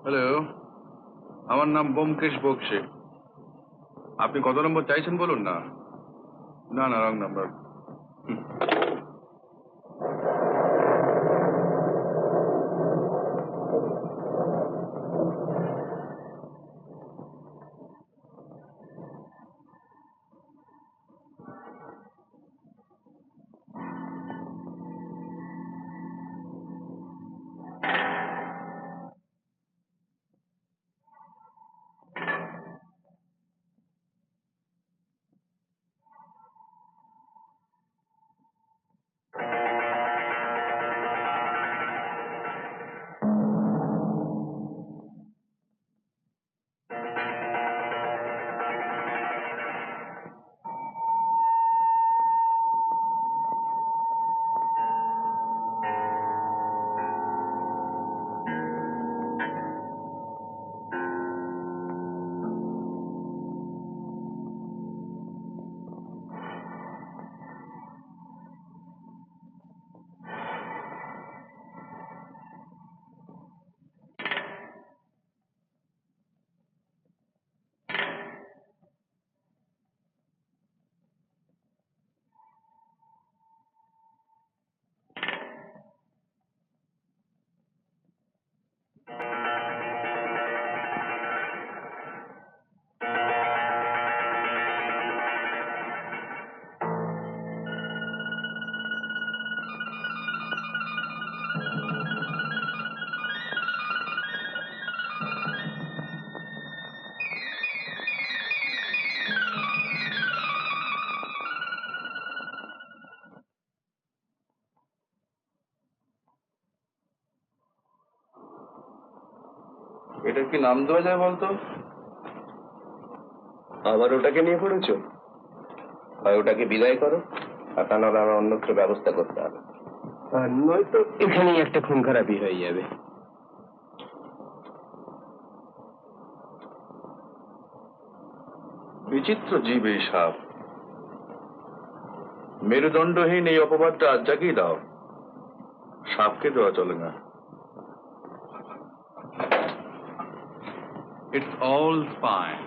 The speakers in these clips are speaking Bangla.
হ্যালো, আমার নাম ব্যোমকেশ বক্সি। আপনি কত নম্বর চাইছেন বলুন না। না না, রং নাম্বার। এটা কি নাম দেওয়া যায় বলতো? আবার ওটাকে নিয়ে পড়েছো? হয় ওটাকে বিদায় করো, আর তা নাহলে আমার অন্যত্র ব্যবস্থা করতে হবে। আর নয়তো এখানেই একটা খুন খারাপি হয়ে যাবে। বিচিত্র জীব এই সাপ। মেরুদণ্ডহীন এই অপবাদটা আজ জাগিয়ে দাও। সাপকে দেওয়া চলে না। It's all fine.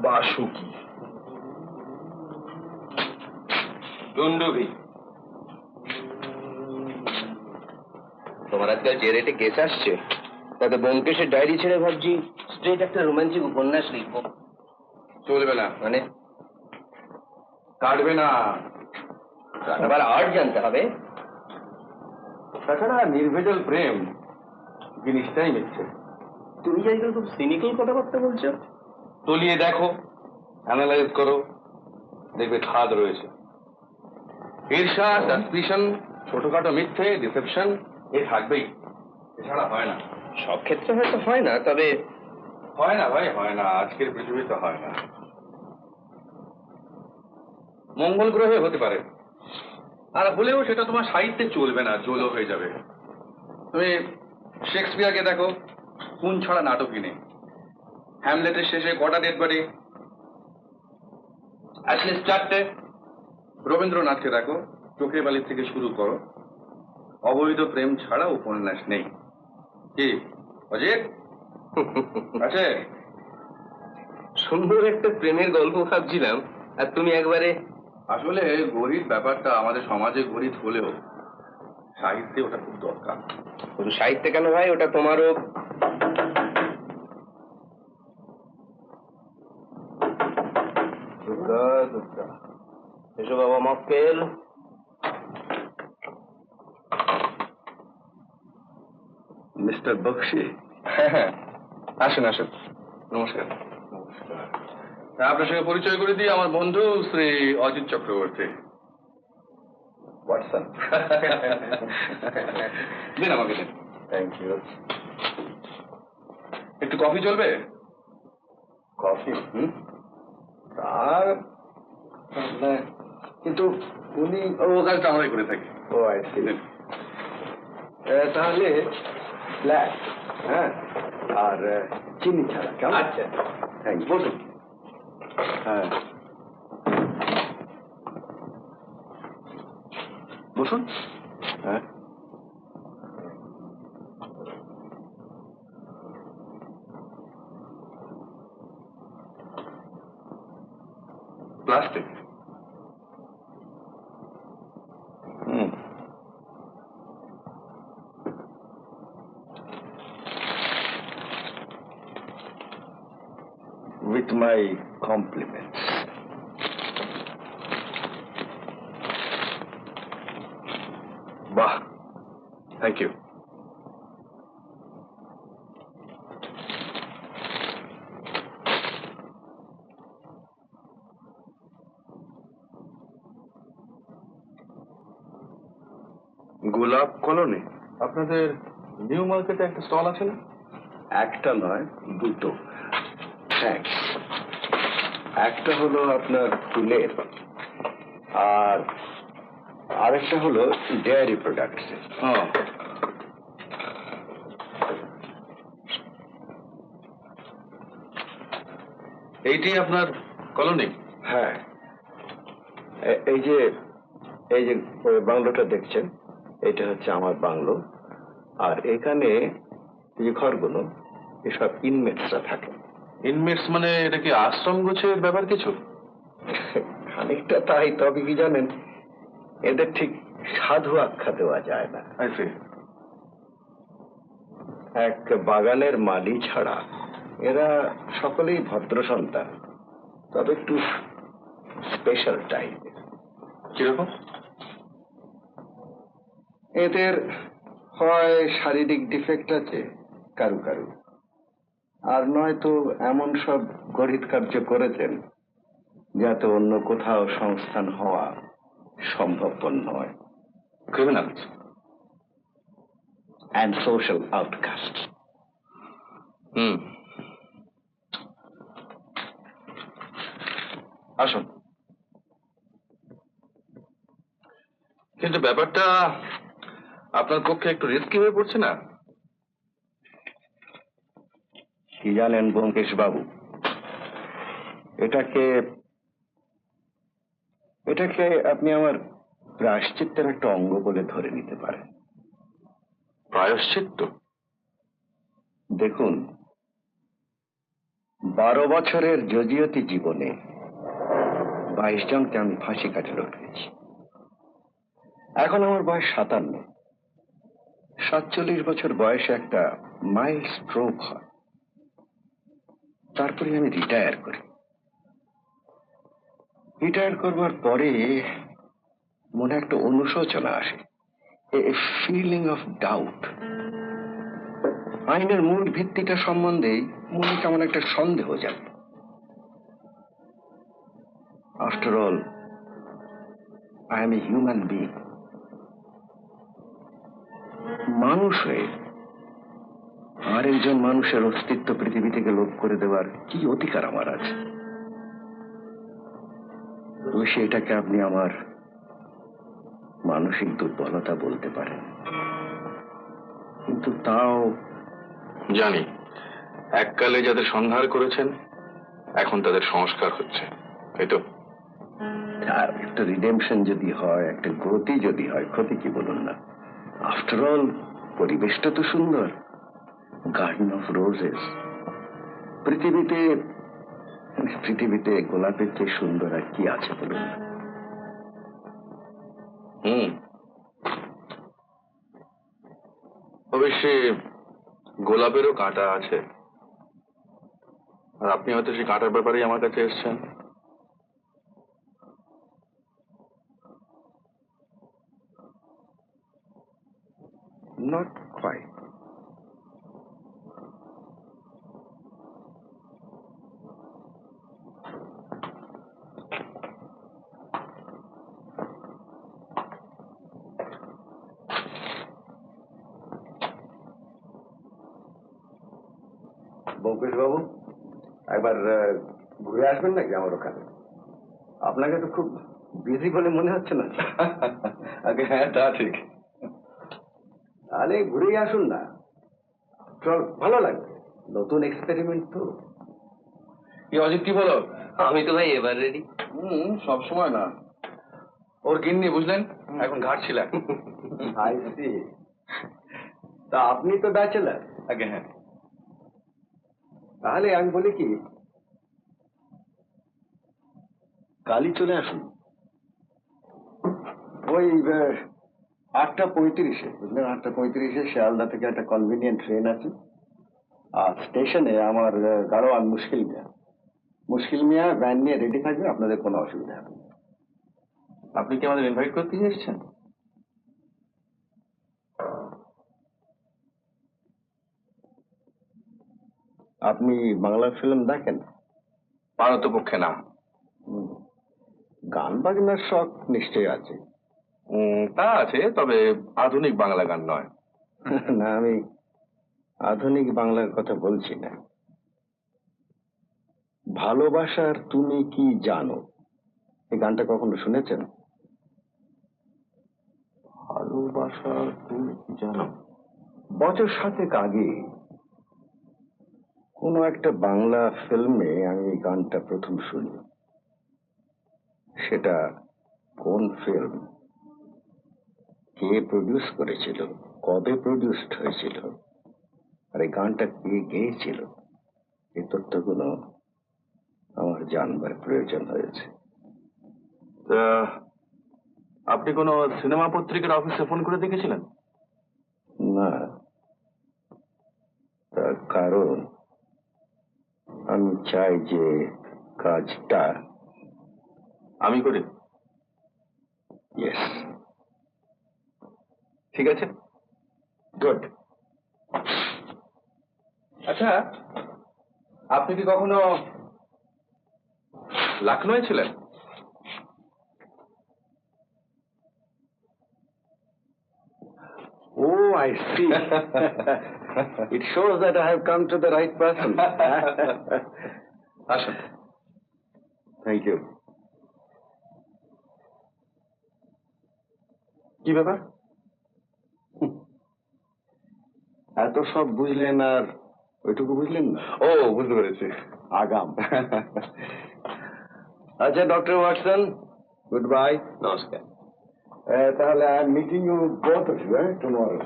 Vasuki, Dundubhi. তোমার আজকাল যে রেটে কেস আসছে, তাতে ব্যোমকেশের ডায়েরি ছেড়ে ভাবছি স্ট্রেট একটা রোমান্টিক উপন্যাস লিখবো। চলবে না। মানে কাটবে না। আবার আর্ট জানতে হবে। তাছাড়া নির্ভেজাল প্রেম জিনিসটাই মিথ্যে। তুমি যাই খুব সিনিক্যাল কথাবার্তা বলছো। তলিয়ে দেখো, অ্যানালাইজ করো, দেখবে খাদ রয়েছে। ঈর্ষা, সাসপিশন, ছোটখাটো মিথ্যে, ডিসেপশন এ থাকবেই। এছাড়া হয় না। সব ক্ষেত্রে হয়তো হয় না, তবে হয় না ভাই, হয় না। আজকের পৃথিবীতে হয় না। মঙ্গল গ্রহে হতে পারে, আর হলেও সেটা তোমার সাহিত্যে চলবে না, জলো হয়ে যাবে। তুমি শেক্সপিয়ারকে দেখো, খুন ছাড়া নাটকই নেই। হ্যামলেটের শেষে কটা ডেড বডি? অ্যাটলিস্ট 4টে। রবীন্দ্রনাথকে দেখো, চোখের বালি থেকে শুরু করো, অবৈধ প্রেম ছাড়া উপন্যাস নেই। কি অজিত আছে? সুন্দর একটা প্রেমের গল্প ভাবছিলাম, আর তুমি একবারে। আসলে গরিব ব্যাপারটা আমাদের সমাজে গরিব হলেও সাহিত্যে ওটা খুব দরকার। শুধু সাহিত্যে কেন ভাই, ওটা তোমারও। দুর্গা দুর্গা, এসো বাবা মক্কেল। মিস্টার বক্সি। হ্যাঁ, আসুন আসুন। নমস্কার। আপনার সঙ্গে পরিচয় করে দিই, আমার বন্ধু শ্রী অজিত চক্রবর্তী। হোয়াটসঅ্যাপ। দিন আমাকে দিন। Thank you. একটু কফি চলবে? কফি? আর কিন্তু উনি ও কাজটা আমরাই করে থাকি। ও আইসি। তাহলে ব্ল্যাক, হ্যাঁ, আর চিনি ছাড়া, কেমন? আচ্ছা, থ্যাংক ইউ। বসুন। হ্যাঁ, বসুন। হ্যাঁ। প্লাস্টিক। With my compliments. বাহ, থ্যাংক ইউ। গোলাপ কলোনি, আপনাদের নিউ মার্কেটে একটা স্টল আছে না? একটা নয়, দুটো। থ্যাংকস। একটা হলো আপনার ফুলের, আর আরেকটা হলো ডেয়ারি প্রোডাক্টস। হ্যাঁ। এইটি আপনার কলোনি? হ্যাঁ, এই যে বাংলোটা দেখছেন, এটা হচ্ছে আমার বাংলো। আর এখানে এই যে ঘরগুলো, এসব ইনমেটসরা থাকে। ইনমেটস মানে এটা কি আশ্রম গোছের ব্যাপার কিছু? খানিকটা তাই, তবে কি জানেন, এদের ঠিক সাধু আখ্যা দেওয়া যায় না। এক বাগানের মালি ছাড়া এরা সকলেই ভদ্র সন্তান, তবে একটু স্পেশাল টাইপের। কিরকম? এদের হয় শারীরিক ডিফেক্ট আছে কারু কারু, আর নয়তো এমন সব গরিব কার্য করেছেন যাতে অন্য কোথাও সংস্থান হওয়া সম্ভবপর নয়। Criminals and social outcast. আসুন। কিন্তু ব্যাপারটা আপনার পক্ষে একটু রিস্কি হয়ে পড়ছে না? কি জানেন ব্যোমকেশ বাবু, এটাকে এটাকে আপনি আমার প্রায়শ্চিত্তের একটা অঙ্গ বলে ধরে নিতে পারেন। প্রায়শ্চিত্ত? দেখুন, 12 বছরের জজিয়তি জীবনে 22 জনকে আমি ফাঁসি কাটে লটকেছি। এখন আমার বয়স 57। 47 বছর বয়সে একটা মাইল্ড স্ট্রোক হয়, তারপরে আমি রিটায়ার করি। রিটায়ার করবার পরে মনে একটা অনুশোচনা আসে, এ ফিলিং অফ ডাউট। আইনের মূল ভিত্তিটা সম্বন্ধে মনে কেমন একটা সন্দেহ জাগে। After all, I M a human being. মানুষ হয়ে আর একজন মানুষের অস্তিত্ব পৃথিবী থেকে লোপ করে দেওয়ার কি অধিকার আমার আছে? সেটাকে আপনি আমার মানসিক দুর্বলতা বলতে পারেন, কিন্তু তাও জানি এককালে যাদের সংহার করেছেন এখন তাদের সংস্কার হচ্ছে, তাই তো? আর একটা রিডেমশন যদি হয়, একটা গতি যদি হয়, ক্ষতি কি বলুন না? আফটার অল, পরিবেশটা তো সুন্দর, গার্ডেন অফ রোজেস। পৃথিবীতে পৃথিবীতে গোলাপের চেয়ে সুন্দর আর কি আছে বলুন না? অবশ্যই গোলাপেরও কাঁটা আছে, আর আপনি হয়তো সেই কাঁটার ব্যাপারেই আমার কাছে এসেছেন। Not quite. বৌকেশ বাবু, একবার ঘুরে আসবেন নাকি আমার ওখানে? আপনাকে তো খুব বিজি বলে মনে হচ্ছে না। আগে হ্যাঁ, তা ঠিক। তাহলে ঘুরেই আসুন না, চল, ভালো লাগবে, নতুন এক্সপেরিমেন্ট তো। কি অজিত, কি বলো? আমি তো ভাই এবার রেডি। সব সময় না, ওর গিন্নি বুঝলেন, এখন ঘাট ছিলেন। I see. তা আপনি তো ব্যাচেলার। আগে হ্যাঁ। তাহলে আমি বলি কি, কালই চলে আসুন, ওই 8:35, বুঝলেন, 8:35 শিয়ালদা থেকে একটা কনভিনিয়েন্ট ট্রেন আছে, আর স্টেশনে আমার গাড়োয়ান মুশকিল মিয়া ভ্যান নিয়ে রেডি থাকবে, আপনাদের কোনো অসুবিধা হবে না। আপনি কি আমাদের ইনভাইট করতে এসেছেন? আপনি বাংলা ফিল্ম দেখেন? পারতপক্ষে না। গান বাজনার শখ নিশ্চয়ই আছে। তা আছে, তবে আধুনিক বাংলা গান নয়। না, আমি আধুনিক বাংলার কথা বলছি না। ভালোবাসার তুমি কি জানো, এই গানটা কখনো শুনেছেন? ভালোবাসার তুমি কি জানো? বছর 7 আগে কোনো একটা বাংলা ফিল্মে আমি এই গানটা প্রথম শুনি। সেটা কোন ফিল্ম, কে প্রডিউস করেছিল, কবে প্রডিউসড হয়েছিল, আর এই গানটা কে গেয়েছিল, এই তথ্যগুলো আমার জানবার প্রয়োজন হয়েছে। তা আপনি কোনো সিনেমা পত্রিকার অফিসে ফোন করে দেখেছিলেন? না, তার কারণ আমি চাই যে কাজটা আমি করি। ইয়েস। ঠিক আছে, গুড। আচ্ছা, আপনি কি কখনো লখনৌয়ে ছিলেন? Oh, I see. It shows that I have come to the right person. আসুন। Thank you. কি ব্যাপার? এত সব বুঝলেন আর ওইটুকু বুঝলেন না? ও, বুঝতে পেরেছি। আগাম। আচ্ছা ডক্টর ওয়াটসন, গুড বাই। নমস্কার। তাহলে I am meeting you both of you tomorrow.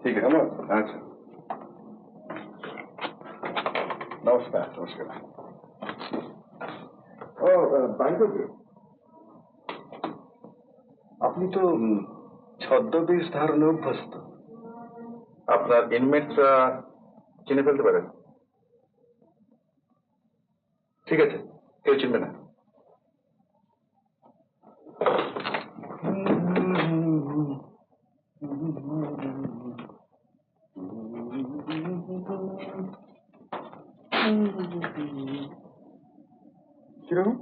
ঠিক আছে। আচ্ছা, নমস্কার। নমস্কার। ও বাইরে, আপনি তো ছদ্মবেশ ধারণে অভ্যস্ত। আপনার ইনমেটরা চিনে ফেলতে পারেন। ঠিক আছে, কেউ চিনবে না। কিরকম?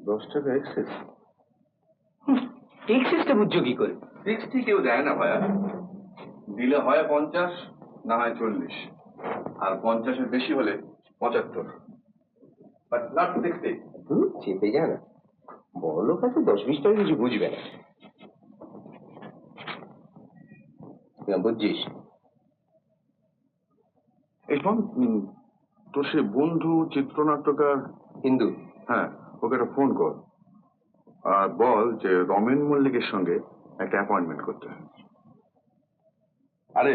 10 টাকা এক্সেস। এক্সিসটা বুঝছো কি করে? 60 কেউ দেয় না ভাইয়া, দিলে হয় 50, না হয় 40, আর 50-এর বেশি হলে 75, বাট নট 60। চেপে যা না, বড় লোক আছে, 10-20 টাকা কিছু বুঝবে না। বুঝছিস? এই শোন, তোর সে বন্ধু চিত্রনাট্যকার হিন্দু। হ্যাঁ, ওকে একটা ফোন কর আর বল যে রমেন মল্লিকের সঙ্গে একটা অ্যাপয়েন্টমেন্ট করতে হয়। আরে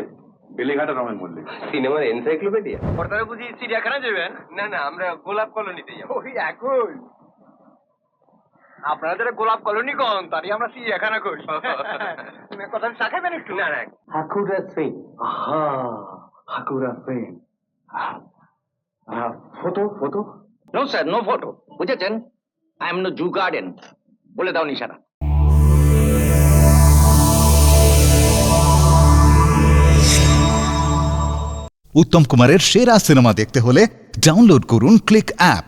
বেলেঘাটা রমেন মল্লিক। সিনেমার এনসাইক্লোপিডিয়া। আপনারা বুঝি চিড়িয়াখানা যাবেন? না না, আমরা গোলাপ কলোনিতে যাবো। ওই এখন আপনারা যারা গোলাপ কলোনি কন, তারই আমরা চিড়িয়াখানা করি। কথা চা খাবেন একটু? না না, হাকুরা সিং। আহা, Hakura Singh. Photo photo. No sir, no photo. বুঝেছেন? I am no zoo garden. বলে দাও নিশানা। উত্তম কুমারের সেরা সিনেমা দেখতে হলে ডাউনলোড করুন ক্লিক অ্যাপ।